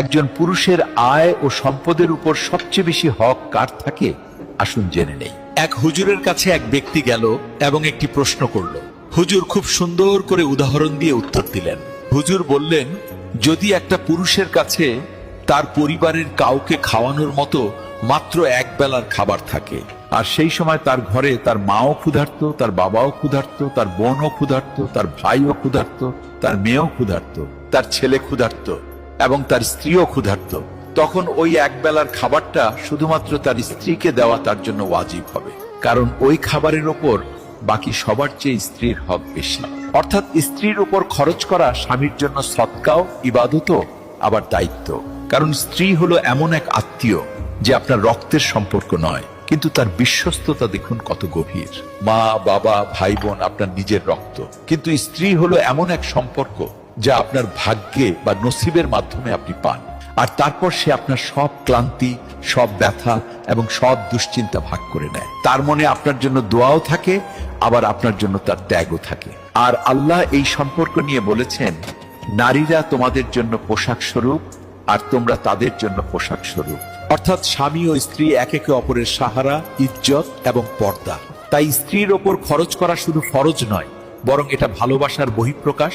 একজন পুরুষের আয় ও সম্পদের উপর সবচেয়ে বেশি হক কার থাকে, আসুন জেনে নেই। এক হুজুরের কাছে এক ব্যক্তি গেল এবং একটি প্রশ্ন করল। হুজুর খুব সুন্দর করে উদাহরণ দিয়ে উত্তর দিলেন। হুজুর বললেন, যদি একটা পুরুষের কাছে তার পরিবারের কাউকে খাওয়ানোর মতো মাত্র এক বেলার খাবার থাকে, আর সেই সময় তার ঘরে তার মাও ক্ষুধার্ত, তার বাবাও ক্ষুধার্ত, তার বোনও ক্ষুধার্ত, তার ভাইও ক্ষুধার্ত, তার মেয়েও ক্ষুধার্ত, তার ছেলে ক্ষুধার্ত এবং তার স্ত্রীও ক্ষুধার্ত, তখন ওই এক বেলার খাবারটা শুধুমাত্র তার স্ত্রীকে দেওয়া তার জন্য ওয়াজিব হবে, কারণ ওই খাবারের ওপর বাকি সবার চেয়ে স্ত্রীর হক বেশি। অর্থাৎ স্ত্রীর উপর খরচ করা স্বামীর জন্য সদকাও, ইবাদতও, আবার দায়িত্ব। কারণ স্ত্রী হলো এমন এক আত্মীয় যে আপনার রক্তের সম্পর্ক নয়, কিন্তু তার বিশ্বস্ততা দেখুন কত গভীর। মা, বাবা, ভাই বোন আপনার নিজের রক্ত, কিন্তু স্ত্রী হলো এমন এক সম্পর্ক যা আপনার ভাগ্যে বা নসিবের মাধ্যমে আপনি পান। আর তারপর সে আপনার সব ক্লান্তি, সব ব্যথা এবং সব দুশ্চিন্তা ভাগ করে নেয়। তার মনে আপনার জন্য দোয়াও থাকে, আবার আপনার জন্য তার ত্যাগও থাকে। আর আল্লাহ এই সম্পর্ক নিয়ে বলেছেন, নারীরা তোমাদের জন্য পোশাক স্বরূপ আর তোমরা তাদের জন্য পোশাক স্বরূপ। অর্থাৎ স্বামী ও স্ত্রী একে অপরের সাহারা, ইজ্জত এবং পর্দা। তাই স্ত্রীর ওপর খরচ করা শুধু ফরজ নয়, বরং এটা ভালোবাসার বহিঃপ্রকাশ।